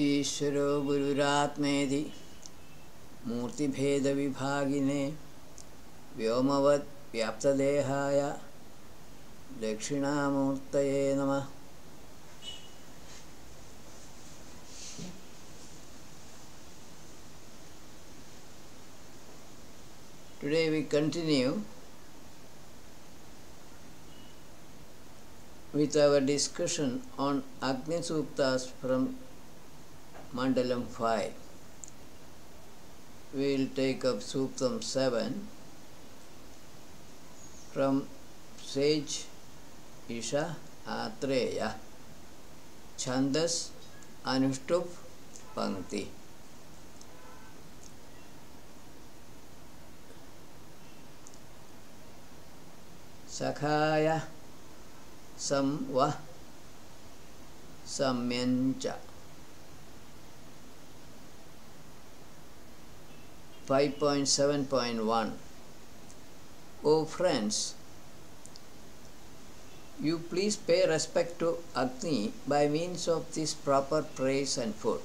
ईश्वरो गुरुरात्मेति मूर्तिभेदविभागिने व्योमवद् व्याप्तदेहाय दक्षिणामूर्तये नमः. Today we continue with our discussion on Agni Suktas from Mandalam 5. We will take up Suktam 7 from Sage Isha Atreya, Chandas Anushtup Pankti. Sakhaya Samva Samyancha. 5.7.1. O friends, you please pay respect to Agni by means of this proper praise and food.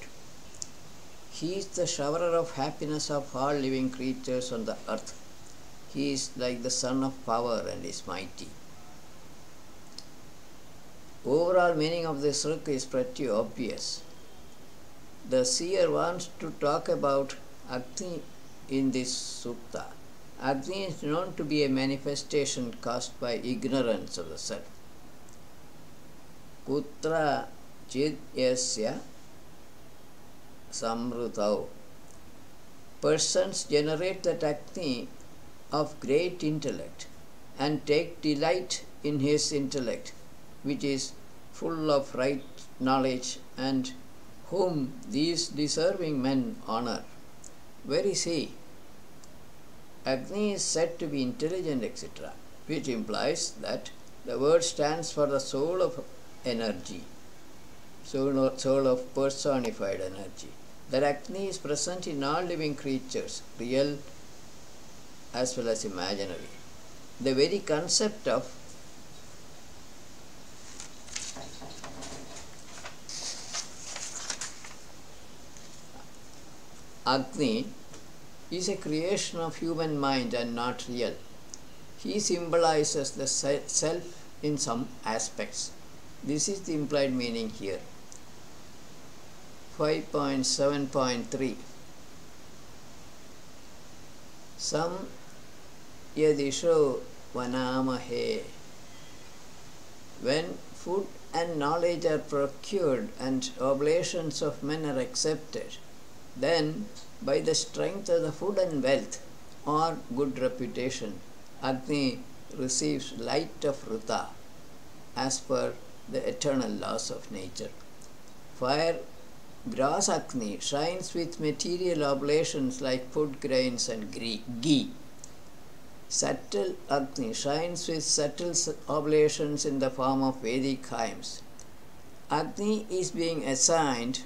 He is the showerer of happiness of all living creatures on the earth. He is like the sun of power and is mighty. Overall meaning of this sukta is pretty obvious. The seer wants to talk about Agni in this sukta. Agni is known to be a manifestation caused by ignorance of the self. Kutra chid yasya samrutau. Persons generate that Agni of great intellect and take delight in his intellect, which is full of right knowledge, and whom these deserving men honor. Where is he? Agni is said to be intelligent, etc., which implies that the word stands for the soul of energy, soul of personified energy. That Agni is present in all living creatures, real as well as imaginary. The very concept of Agni is a creation of human mind and not real. He symbolizes the self in some aspects. This is the implied meaning here. 5.7.3. Sam yadisho vanamahe. When food and knowledge are procured and oblations of men are accepted, then by the strength of the food and wealth or good reputation, Agni receives light of Ruta as per the eternal laws of nature. Fire, gross Agni, shines with material oblations like food grains and ghee. Subtle Agni shines with subtle oblations in the form of Vedic hymns. Agni is being assigned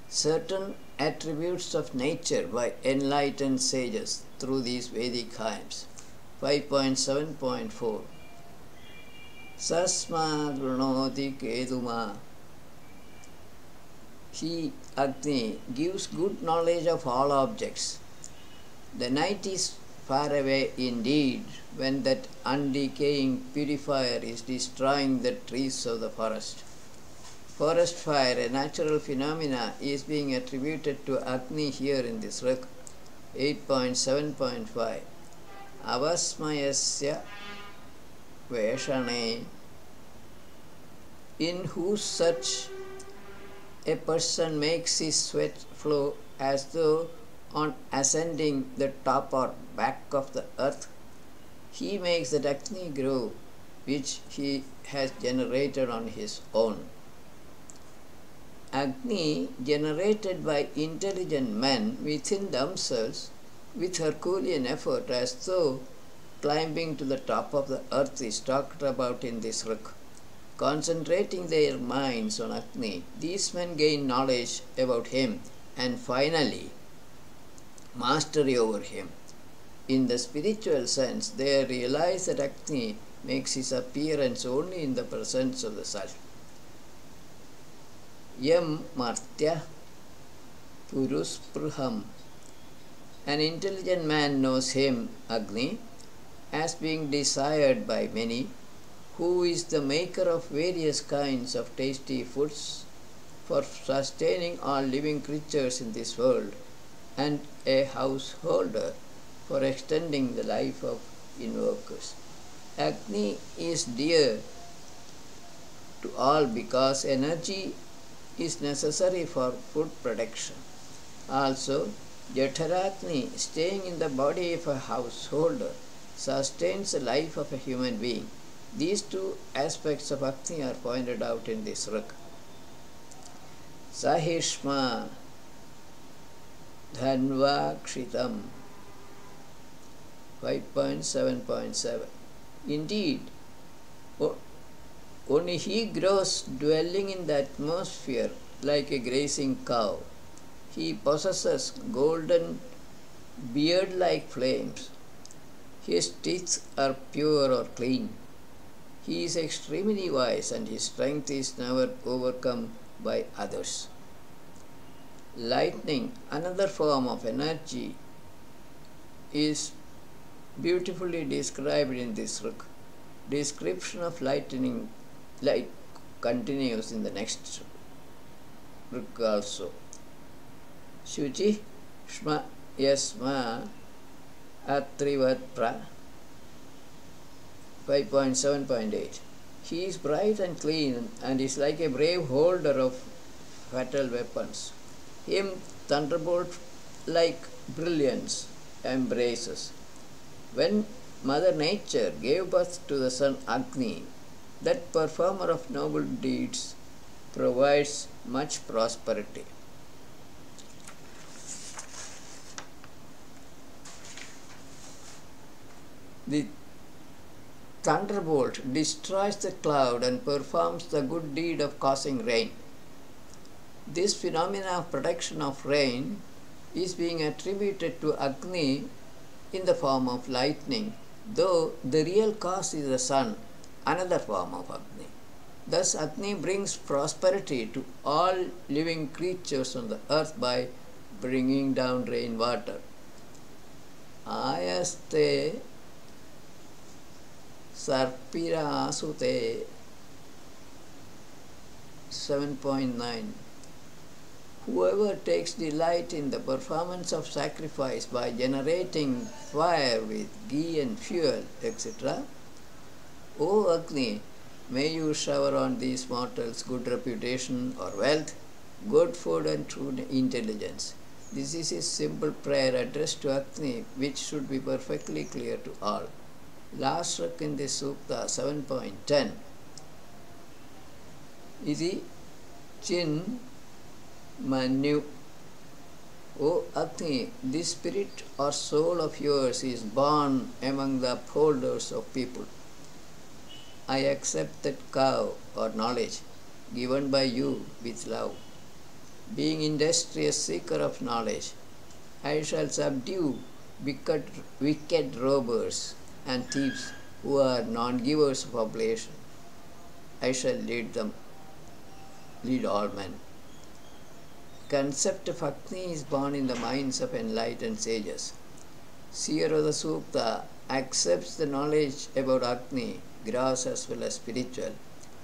certain attributes of nature by enlightened sages through these Vedic hymns. 5.7.4. Sasma grunoti keduma. He, Agni, gives good knowledge of all objects. The night is far away indeed when that undecaying purifier is destroying the trees of the forest. Forest fire, a natural phenomena, is being attributed to Agni here in this sukta. 8.7.5. Avasmayasya Veshane. In whose search a person makes his sweat flow as though on ascending the top or back of the earth, he makes that Agni grow which he has generated on his own. Agni, generated by intelligent men within themselves with Herculean effort, as though climbing to the top of the earth, is talked about in this sukta. Concentrating their minds on Agni, these men gain knowledge about him and finally mastery over him. In the spiritual sense, they realize that Agni makes his appearance only in the presence of the self. Yam Martya Puruspraham. An intelligent man knows him, Agni, as being desired by many, who is the maker of various kinds of tasty foods for sustaining all living creatures in this world, and a householder for extending the life of invokers. Agni is dear to all because energy is necessary for food production. Also, Jఠragni, staying in the body of a householder, sustains the life of a human being. These two aspects of Agni are pointed out in this Rik. Sahishma Dhanvakshitam 5.7.7. Indeed, only he grows dwelling in the atmosphere like a grazing cow. He possesses golden beard-like flames. His teeth are pure or clean. He is extremely wise and his strength is never overcome by others. Lightning, another form of energy, is beautifully described in this Rik. Description of lightning continues in the next Rik also. Shuchi Shma Yasma Atrivat Pra 5.7.8. He is bright and clean and is like a brave holder of fatal weapons. Him thunderbolt like brilliance embraces. When Mother Nature gave birth to the son Agni, that performer of noble deeds provides much prosperity. The thunderbolt destroys the cloud and performs the good deed of causing rain. This phenomena of production of rain is being attributed to Agni in the form of lightning, though the real cause is the sun, another form of Agni. Thus Agni brings prosperity to all living creatures on the earth by bringing down rainwater. Ayaste Sarpira Asute 7.9. Whoever takes delight in the performance of sacrifice by generating fire with ghee and fuel, etc., O Agni, may you shower on these mortals good reputation or wealth, good food and true intelligence. This is a simple prayer addressed to Agni, which should be perfectly clear to all. Last Rik in this Sukta 7.10. Iti Chin Manu. O Agni, this spirit or soul of yours is born among the upholders of people. I accept that cow or knowledge given by you with love. Being industrious seeker of knowledge, I shall subdue wicked robbers and thieves who are non-givers of oblation. I shall lead all men. Concept of Agni is born in the minds of enlightened sages. Seer of the Sukta accepts the knowledge about Agni, gross as well as spiritual,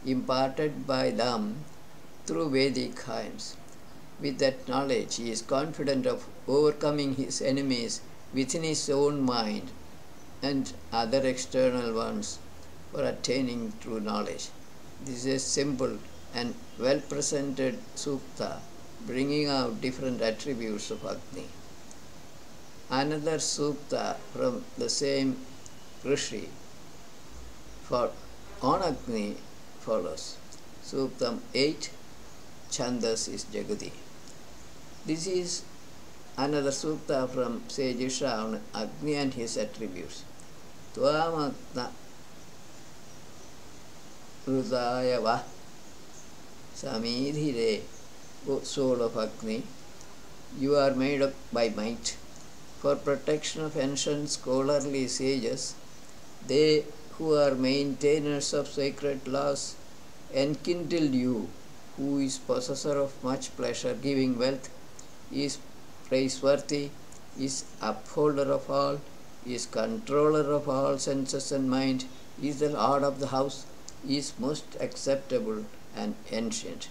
imparted by them through Vedic hymns. With that knowledge, he is confident of overcoming his enemies within his own mind and other external ones for attaining true knowledge. This is a simple and well-presented Sukta, bringing out different attributes of Agni. Another Sukta from the same Rishi on Agni follows. Suktam 8, Chandas is Jagati. This is another Sukta from sage Isha on Agni and his attributes. Tvamakna Rudayava Samidhire, O soul of Agni, you are made up by might. For protection of ancient scholarly sages, they who are maintainers of sacred laws enkindled you who is possessor of much pleasure-giving wealth, is praiseworthy, is upholder of all, is controller of all senses and mind, is the lord of the house, is most acceptable and ancient.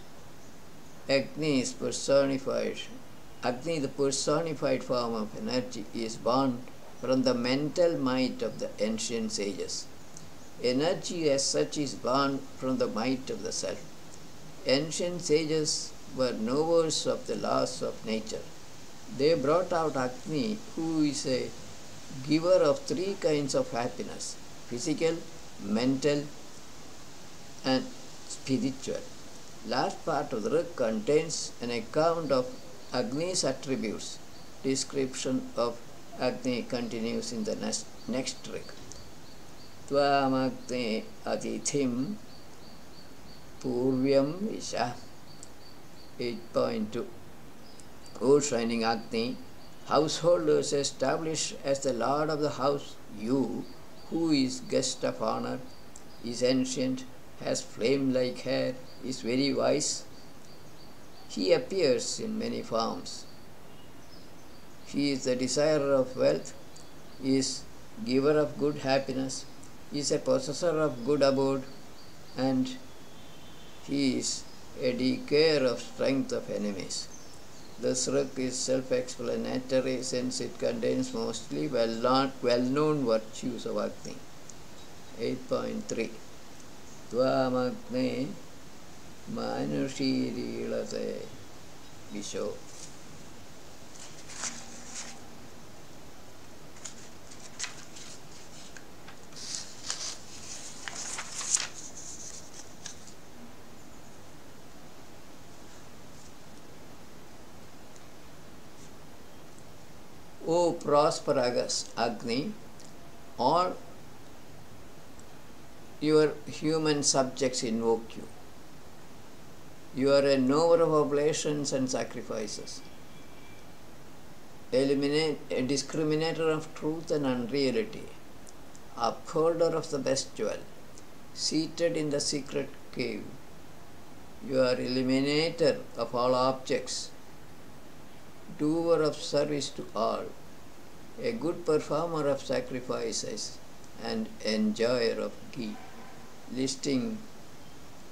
Agni is personified. Agni, the personified form of energy, is born from the mental might of the ancient sages. Energy as such is born from the might of the self. Ancient sages were knowers of the laws of nature. They brought out Agni, who is a giver of three kinds of happiness: physical, mental, and spiritual. Last part of the Rig contains an account of Agni's attributes. Description of Agni continues in the next Rig. Tvamagne adithim purvyam visha. 8.2. O shining Agni, householders establish as the lord of the house you, who is guest of honor, is ancient, has flame-like hair, is very wise. He appears in many forms. He is the desirer of wealth, is giver of good happiness, is a possessor of good abode, and he is a decayer of strength of enemies. The Sruk is self-explanatory since it contains mostly well-known virtues of Agni. 8.3. Tvamagne manushirīlate visho. O prosperous Agni, all your human subjects invoke you. You are a knower of oblations and sacrifices, a discriminator of truth and unreality, upholder of the best jewel, seated in the secret cave. You are eliminator of all objects, doer of service to all, a good performer of sacrifices, and enjoyer of ghee. Listing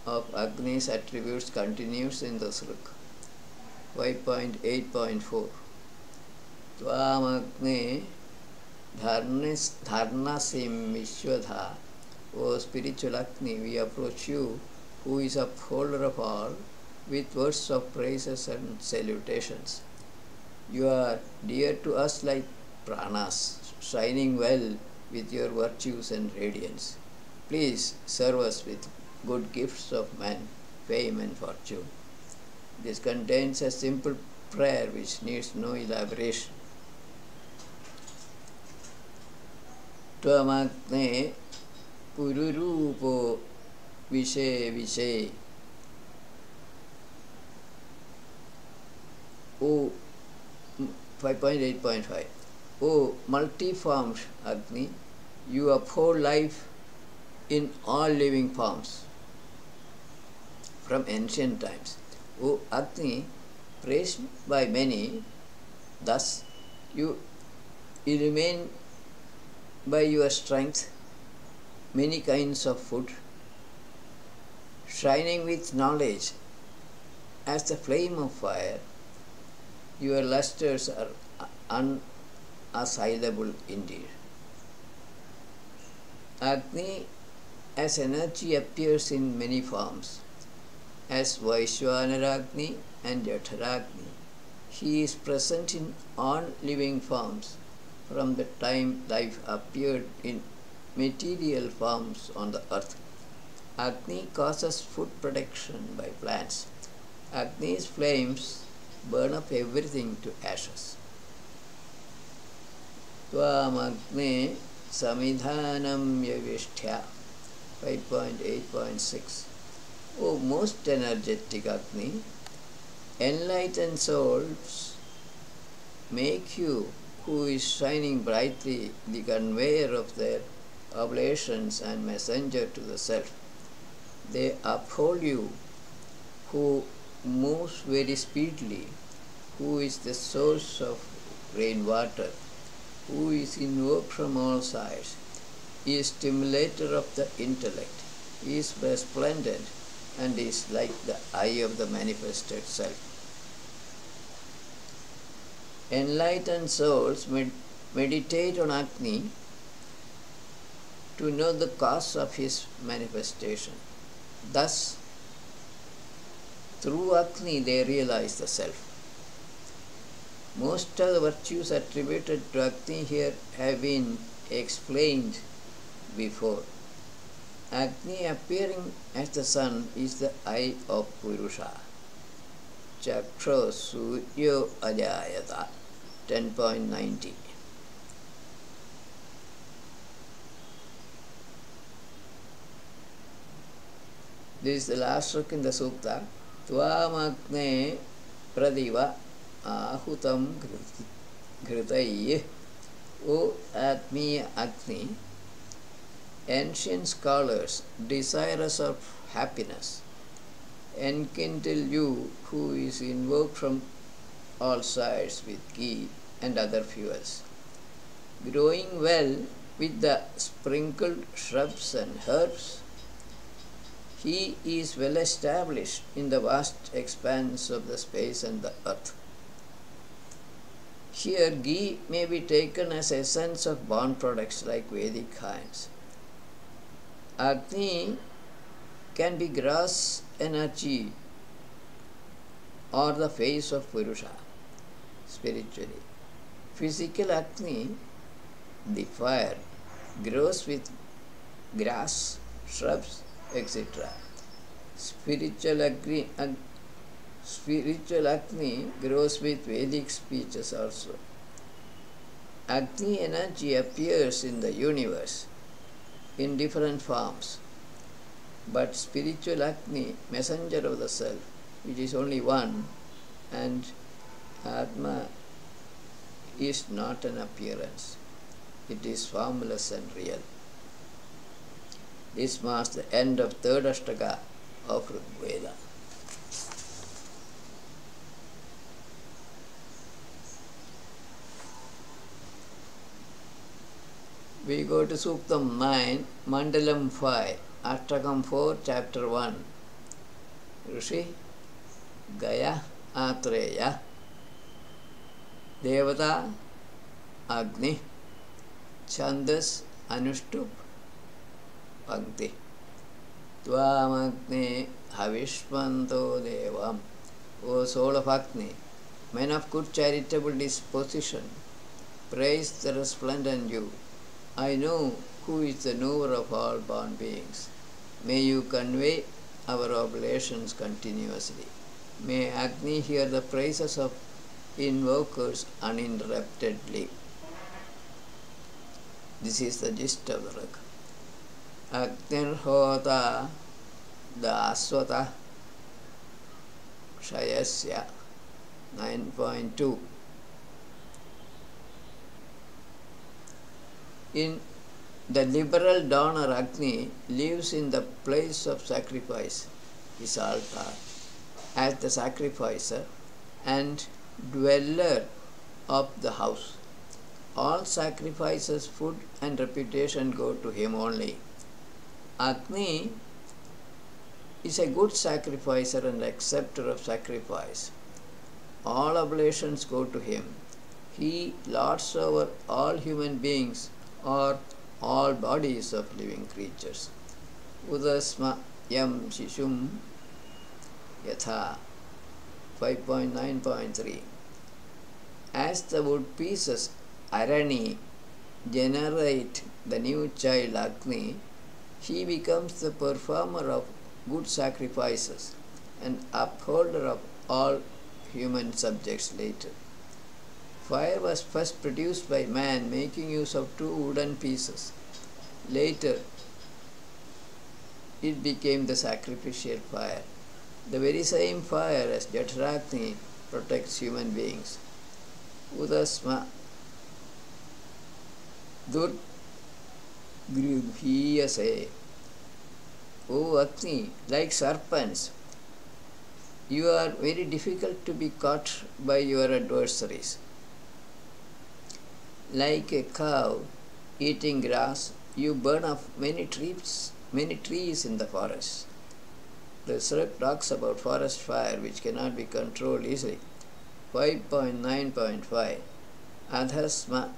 of Agni's attributes continues in the Sruk. 5.8.4. Tvamagne dharnasim vishwadha. O spiritual Agni, we approach you, who is upholder of all, with words of praises and salutations. You are dear to us like pranas, shining well with your virtues and radiance. Please serve us with good gifts of man, fame and fortune. This contains a simple prayer which needs no elaboration. Tvamagne pururupo vishe. O 5.8.5. O multiformed Agni, you uphold life in all living forms from ancient times. O Agni, praised by many, thus you illumine by your strength many kinds of food, shining with knowledge as the flame of fire. Your lustres are unassailable indeed. Agni as energy appears in many forms, as Vaishwanaragni and Jatharagni. He is present in all living forms from the time life appeared in material forms on the earth. Agni causes food production by plants. Agni's flames burn up everything to ashes. Tvamagne samidhanam yavishtya. 5.8.6. O most energetic Agni, enlightened souls make you, who is shining brightly, the conveyor of their oblations and messenger to the self. They uphold you, who moves very speedily, who is the source of rainwater, who is invoked from all sides, he is stimulator of the intellect, he is resplendent and is like the eye of the manifested self. Enlightened souls meditate on Agni to know the cause of his manifestation. Thus, through Agni they realize the self. Most of the virtues attributed to Agni here have been explained before. Agni appearing as the sun is the eye of Purusha. Chakro Suryo Ajayata 10.90. This is the last sloka in the Sukta. Tvamagne pradiva ahutam ghritai. O Atmiya Agni, ancient scholars, desirous of happiness, enkindle you who is invoked from all sides with ghee and other fuels. Growing well with the sprinkled shrubs and herbs, he is well established in the vast expanse of the space and the earth. Here ghee may be taken as essence of born products like Vedic kinds. Agni can be gross energy or the face of Purusha spiritually. Physical Agni, the fire, grows with grass, shrubs, etc. Spiritual Agni grows with Vedic speeches also. Agni energy appears in the universe in different forms, but spiritual Agni, messenger of the self, which is only one, and Atma is not an appearance, it is formless and real. This marks the end of third Ashtaka of Rig Veda. We go to Suktam 9, Mandalam 5, Ashtakam 4, Chapter 1. Rishi, Gaya, Atreya, Devata, Agni, Chandas, Anushtup, Pankti. Tvamagne Havishmanto Devam. O soul of Agni, men of good charitable disposition, praise the resplendent you. I know who is the knower of all born beings. May you convey our oblations continuously. May Agni hear the praises of invokers uninterruptedly. This is the gist of the Rig. Agnirhota Daswata Shayasya 9.2. In the liberal donor Agni lives in the place of sacrifice, his altar, as the sacrificer and dweller of the house. All sacrifices, food and reputation go to him only. Agni is a good sacrificer and acceptor of sacrifice. All oblations go to him. He lords over all human beings or all bodies of living creatures. Udasma yam shishum yatha 5.9.3. As the wood pieces Arani generate the new child Agni, he becomes the performer of good sacrifices and upholder of all human subjects later. Fire was first produced by man making use of two wooden pieces. Later, it became the sacrificial fire. The very same fire as Jataragni protects human beings. Udasma Durgribhiyase. O Agni, like serpents, you are very difficult to be caught by your adversaries. Like a cow eating grass, you burn up many trees in the forest. The Srip talks about forest fire which cannot be controlled easily. 5.9.5 Adhasma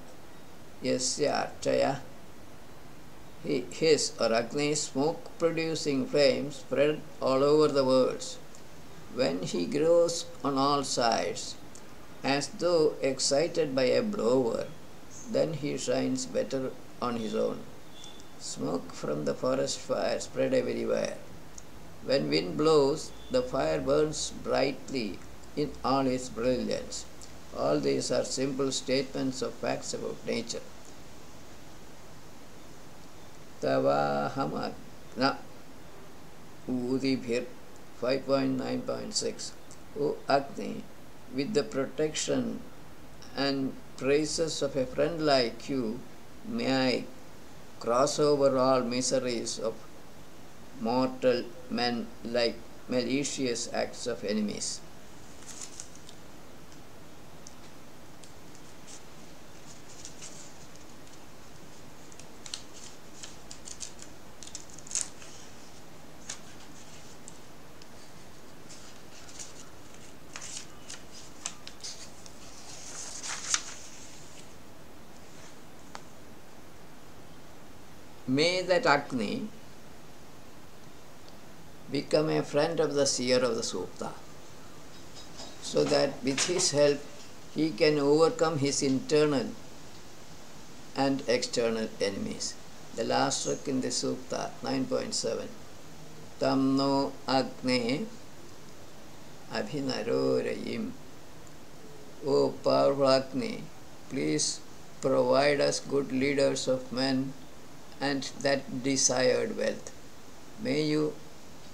Yasya Archaya, his or Agni's smoke producing flames spread all over the world. When he grows on all sides, as though excited by a blower, then he shines better on his own. Smoke from the forest fire spread everywhere. When wind blows, the fire burns brightly in all its brilliance. All these are simple statements of facts about nature. Tavaham Agna Udibhir 5.9.6 O Agni, with the protection and praises of a friend like you, may I cross over all miseries of mortal men like malicious acts of enemies. May that Agni become a friend of the seer of the Supta, so that with his help he can overcome his internal and external enemies. The last stroke in the Supta, 9.7. Tamno Agne Abhinarorayim. O powerful Agni, please provide us good leaders of men and that desired wealth. May you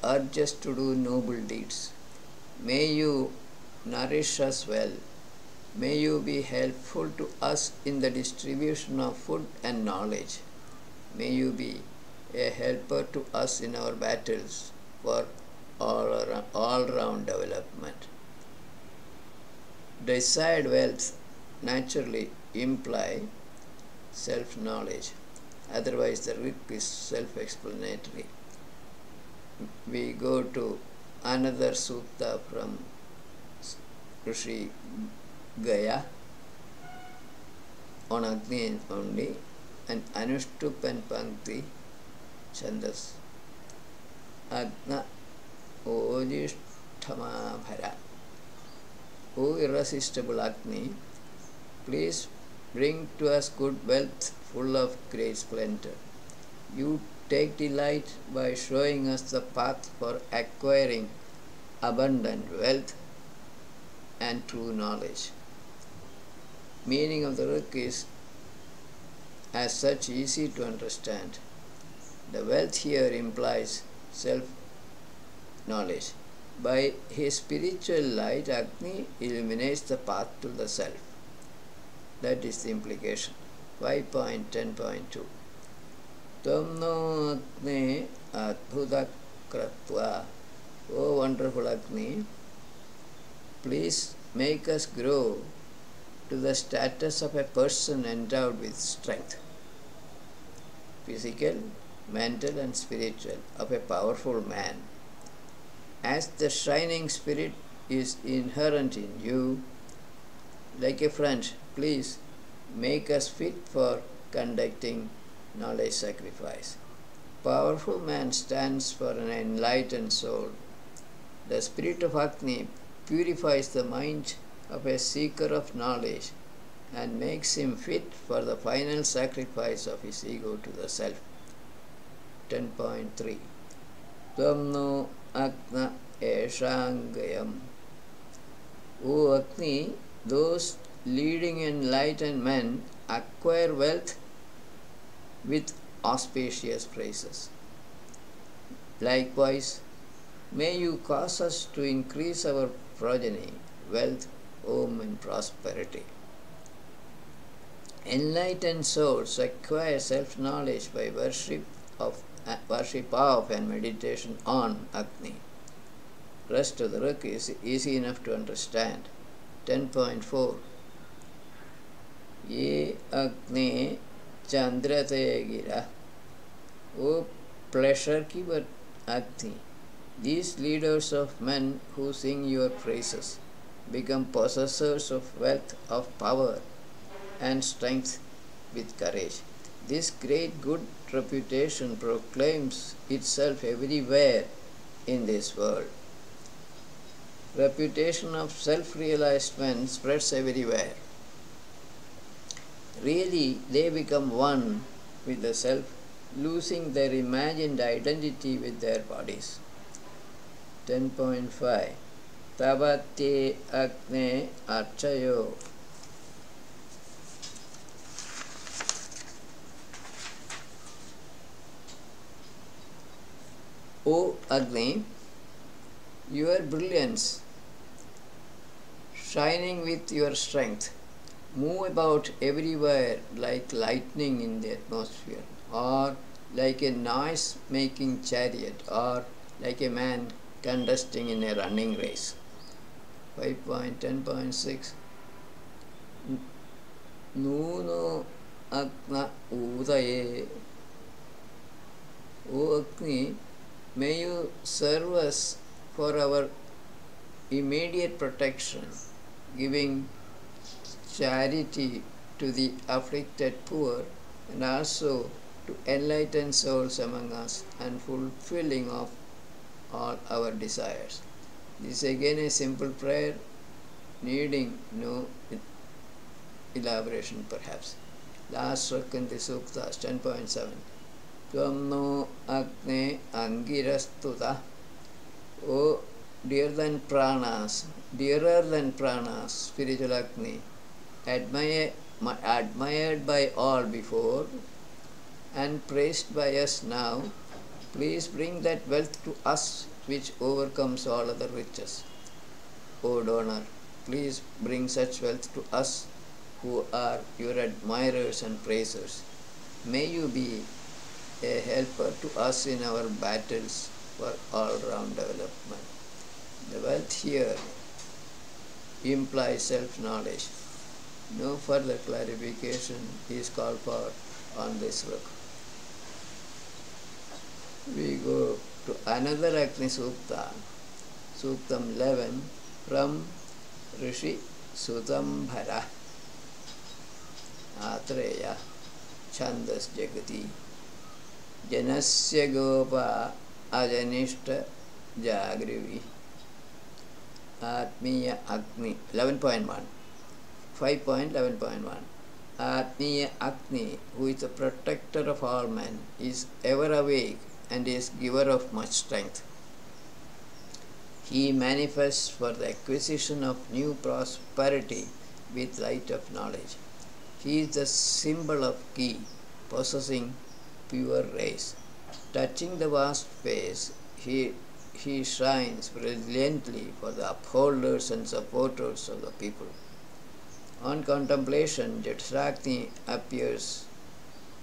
urge us to do noble deeds. May you nourish us well. May you be helpful to us in the distribution of food and knowledge. May you be a helper to us in our battles for all-round development. Desired wealth naturally imply self-knowledge. Otherwise, the rig is self-explanatory. We go to another sutta from Rishi Gaya on Agni only, and Anushtup and Pankti Chandas. Agna Ojishtamabhara. O irresistible Agni, please bring to us good wealth full of great splendor. You take delight by showing us the path for acquiring abundant wealth and true knowledge. Meaning of the Rik is as such easy to understand. The wealth here implies self-knowledge. By his spiritual light, Agni illuminates the path to the self. That is the implication. 5.10.2 Tamno Agni Adbhuta Kratva. O wonderful Agni, please make us grow to the status of a person endowed with strength, physical, mental and spiritual, of a powerful man. As the shining spirit is inherent in you, like a friend, please make us fit for conducting knowledge sacrifice. Powerful man stands for an enlightened soul. The spirit of Agni purifies the mind of a seeker of knowledge and makes him fit for the final sacrifice of his ego to the self. 10.3 Tamno Agna Eshangayam. O Agni, those leading enlightened men acquire wealth with auspicious praises. Likewise, may you cause us to increase our progeny, wealth, home and prosperity. Enlightened souls acquire self-knowledge by worship of and meditation on Agni. Rest of the work is easy enough to understand. 10.4 Ye Agne Chandrate Gira. O pleasure giver Agni, these leaders of men who sing your praises become possessors of wealth, of power, and strength with courage. This great good reputation proclaims itself everywhere in this world. Reputation of self-realized men spreads everywhere. Really, they become one with the self, losing their imagined identity with their bodies. 10.5 Tabate Agne Archayo. O Agni, your brilliance, shining with your strength, move about everywhere like lightning in the atmosphere, or like a noise-making chariot, or like a man contesting in a running race. 5.10.6 Nuno Agna Udaye. O Agni, may you serve us for our immediate protection, giving charity to the afflicted poor, and also to enlighten souls among us and fulfilling of all our desires. This is again a simple prayer needing no elaboration perhaps. Last Rakanti Suktas 10.7 Tvam no Agne Angirastuta. O dearer than pranas, spiritual Agni, admired by all before and praised by us now, please bring that wealth to us which overcomes all other riches. O donor, please bring such wealth to us who are your admirers and praisers. May you be a helper to us in our battles for all-round development. The wealth here implies self-knowledge. No further clarification is called for on this work. We go to another Agni Sukta, Suktam 11, from Rishi Sutambhara, Atreya, Chandas Jagati, Janasya Gopa Ajanishta Jagrivi, Atmiya Agni, 11.1, 5.11.1. Atmiya Agni, who is the protector of all men, is ever awake and is giver of much strength. He manifests for the acquisition of new prosperity with light of knowledge. He is the symbol of Ki, possessing pure rays. Touching the vast space, he shines brilliantly for the upholders and supporters of the people. On contemplation, Jatshagni appears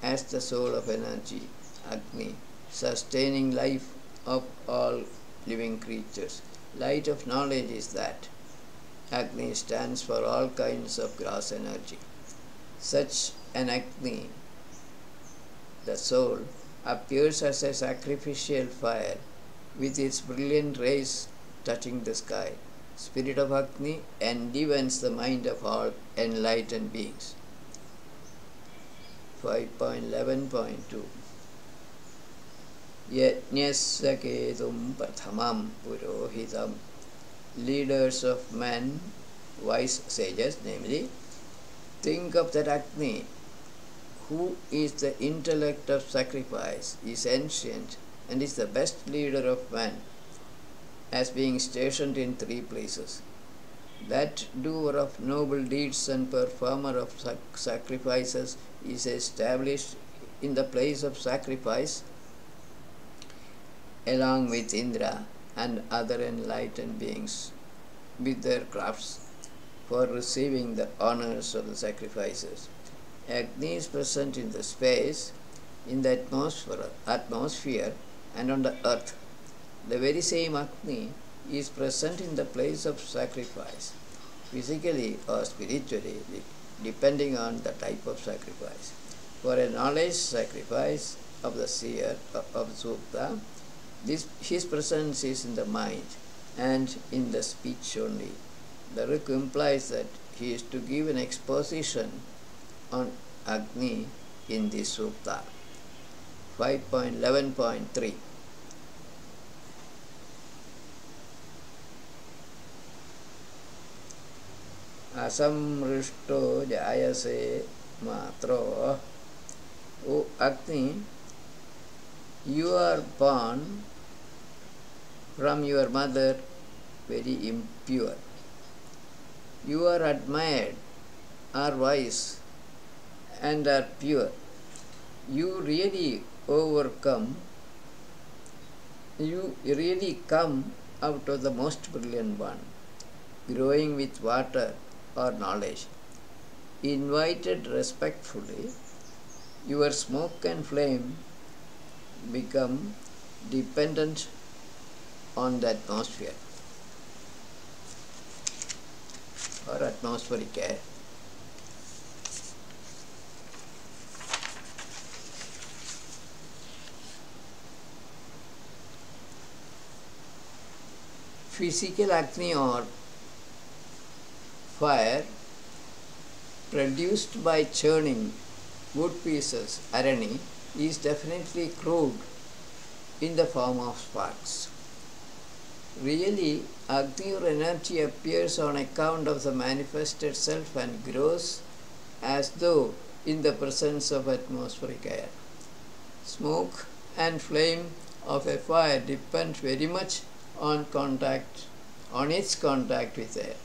as the soul of energy, Agni, sustaining life of all living creatures. Light of knowledge is that. Agni stands for all kinds of gross energy. Such an Agni, the soul, appears as a sacrificial fire with its brilliant rays touching the sky. Spirit of Agni enlivens the mind of all enlightened beings. 5.11.2 Yajnasya Ketum Prathamam Purohitam. Leaders of men, wise sages namely, think of that Agni, who is the intellect of sacrifice, is ancient, and is the best leader of men, as being stationed in 3 places. That doer of noble deeds and performer of sacrifices is established in the place of sacrifice along with Indra and other enlightened beings with their crafts for receiving the honors of the sacrifices. Agni is present in the space, in the atmosphere and on the earth. The very same Agni is present in the place of sacrifice, physically or spiritually, depending on the type of sacrifice. For a knowledge sacrifice of the seer of Sukta, his presence is in the mind and in the speech only. The Rik implies that he is to give an exposition on Agni in this Sukta. 5.11.3. Asamrishto jayase matro. O Agni, you are born from your mother very impure. You are admired, are wise, and are pure. You really overcome, you really come out of the most brilliant one, growing with water or knowledge. Invited respectfully, your smoke and flame become dependent on the atmosphere or atmospheric air. Physical Agni or fire produced by churning wood pieces, arani, is definitely crude in the form of sparks. Really, Agni or energy appears on account of the manifested self and grows as though in the presence of atmospheric air. Smoke and flame of a fire depend very much on its contact with air.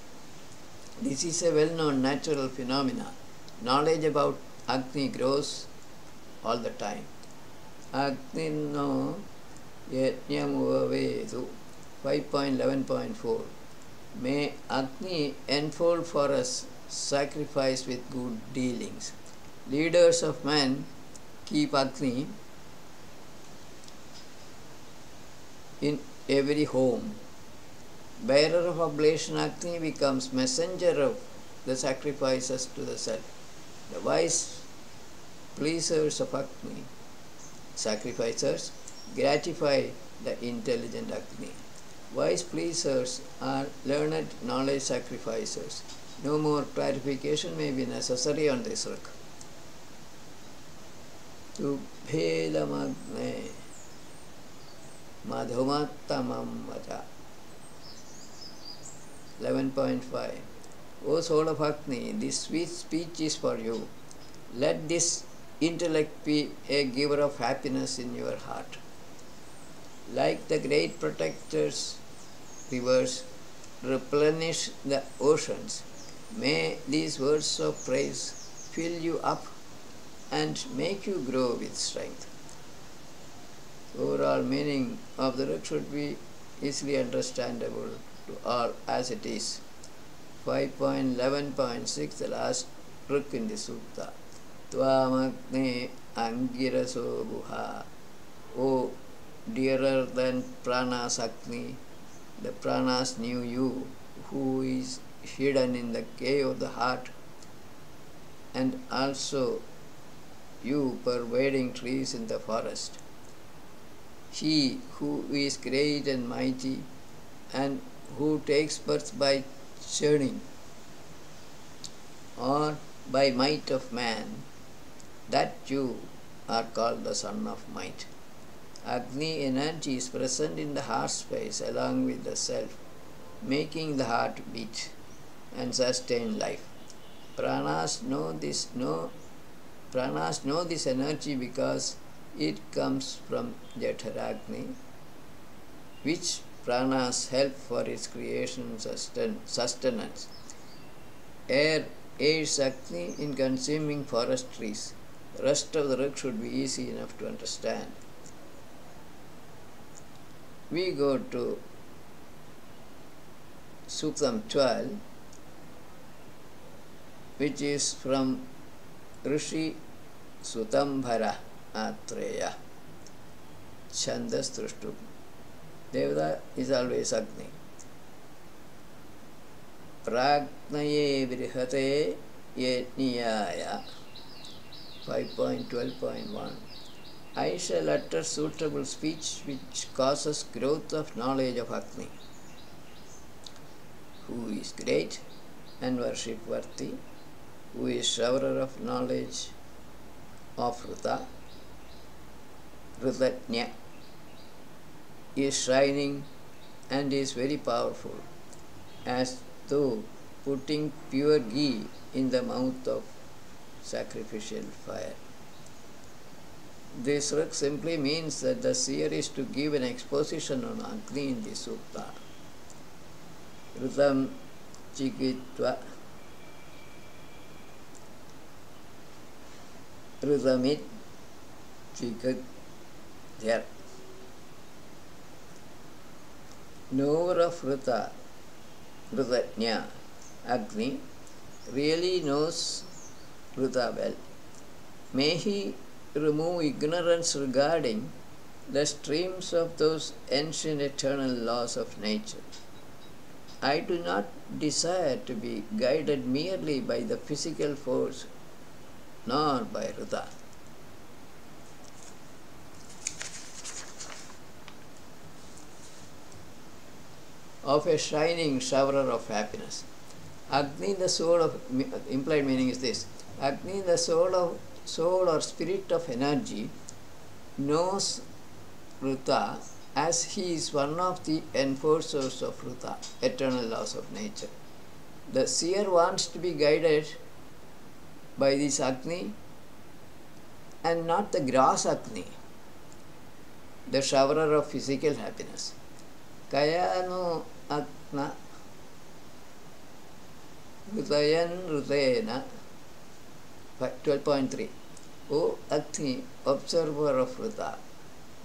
This is a well-known natural phenomenon. Knowledge about Agni grows all the time. Agni no yajnam uvavedu. 5.11.4. May Agni enfold for us sacrifice with good dealings. Leaders of men keep Agni in every home. Bearer of oblation Agni becomes messenger of the sacrifices to the self. The wise pleasers of Agni, sacrificers, gratify the intelligent Agni. Wise pleasers are learned knowledge sacrificers. No more clarification may be necessary on this work. Tubhelamagne madhumattamam vacha. 11.5. O soul of Agni, this sweet speech is for you. Let this intellect be a giver of happiness in your heart. Like the great protectors, rivers replenish the oceans. May these words of praise fill you up and make you grow with strength. Overall meaning of the Rik should be easily understandable to all as it is. 5.11.6, the last Rik in the Sutta. Tvamagne angiraso buha. O dearer than Pranas Agni, the Pranas knew you, who is hidden in the cave of the heart, and also you pervading trees in the forest. He who is great and mighty, and who takes birth by churning or by might of man, that you are called the son of might. Agni energy is present in the heart space along with the self, making the heart beat and sustain life. Pranas know this energy because it comes from Jaఠaragni, which pranas help for its creation sustenance. Air aids Agni in consuming forest trees. The rest of the Rik should be easy enough to understand. We go to Suktam 12, which is from Rishi Sutambhara Atreya. Chandas Trushtu. Devada is always Agni. Pragnaye Vrihate Yetniyaya 5.12.1. I shall utter suitable speech which causes growth of knowledge of Agni, who is great and worship-worthy, who is showerer of knowledge of Ruta. Rutatnya is shining and is very powerful, as though putting pure ghee in the mouth of sacrificial fire. This work simply means that the seer is to give an exposition on Agni in the Sutta. Rutam Chikitva Rutamit Chikatyar. Knower of Ruta, Rutatnya, Agni, really knows Ruta well. May he remove ignorance regarding the streams of those ancient eternal laws of nature. I do not desire to be guided merely by the physical force, nor by Ruta. Of a shining showerer of happiness. Agni, the soul of, implied meaning is this: Agni, the soul or spirit of energy, knows Ruta as he is one of the enforcers of Ruta, eternal laws of nature. The seer wants to be guided by this Agni and not the gross Agni, the showerer of physical happiness. Kayano Agna Rutayan Rutena 12.3. O Agni, observer of Ruta,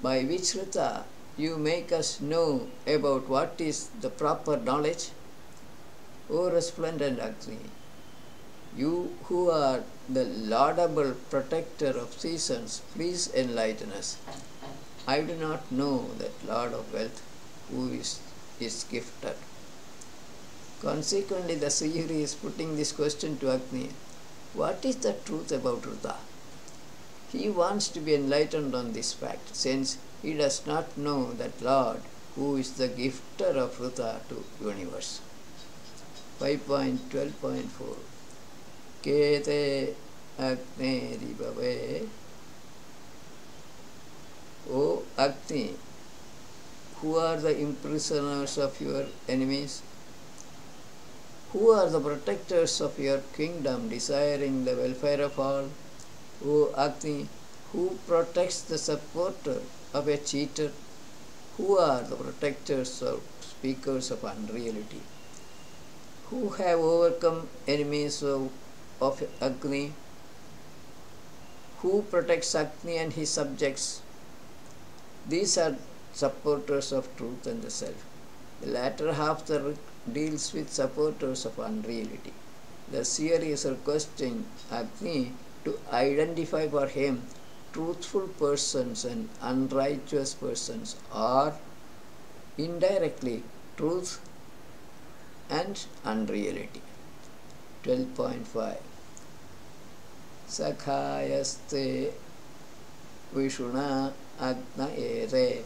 by which Ruta you make us know about what is the proper knowledge. O resplendent Agni, you who are the laudable protector of seasons, please enlighten us. I do not know that Lord of wealth who is gifted. Consequently, the seer is putting this question to Agni: what is the truth about Ruta? He wants to be enlightened on this fact, since he does not know that Lord who is the gifter of Ruta to universe. 5.12.4. Kete Agni Ribave. O Agni, who are the imprisoners of your enemies? Who are the protectors of your kingdom, desiring the welfare of all? O Agni, who protects the supporter of a cheater? Who are the protectors of speakers of unreality? Who have overcome enemies of Agni? Who protects Agni and his subjects? These are supporters of truth and the self. The latter half deals with supporters of unreality. The seer is requesting Agni to identify for him truthful persons and unrighteous persons, or indirectly truth and unreality. 12.5. Sakhayaste Vishuna Agna Ere.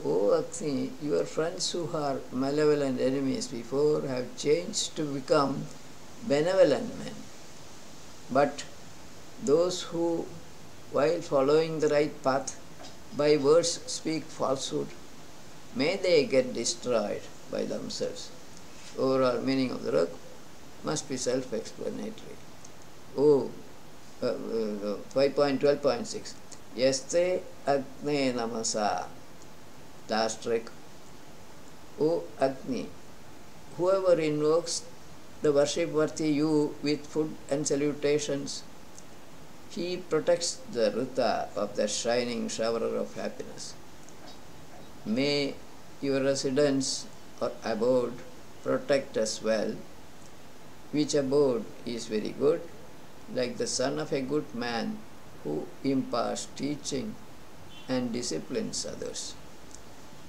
O Agni, your friends who are malevolent enemies before have changed to become benevolent men. But those who, while following the right path, by words speak falsehood, may they get destroyed by themselves. Overall meaning of the work must be self-explanatory. 5.12.6. Yaste Agni Namasa. Last trick. O Agni, whoever invokes the worship-worthy you with food and salutations, he protects the Ruta of the shining showerer of happiness. May your residence or abode protect us well, which abode is very good, like the son of a good man who imparts teaching and disciplines others.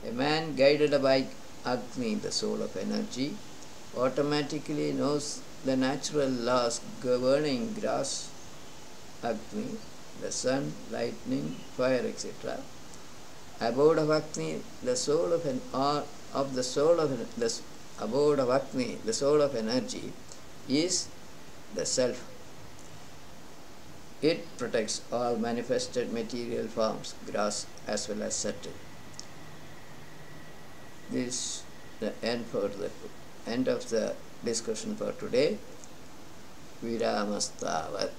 A man guided by Agni, the soul of energy, automatically knows the natural laws governing grass, Agni, the sun, lightning, fire, etc. Abode of Agni, the soul of the soul of the abode of Agni, the soul of energy, is the self. It protects all manifested material forms, gross as well as subtle. This is the end of the discussion for today. Viramastavat.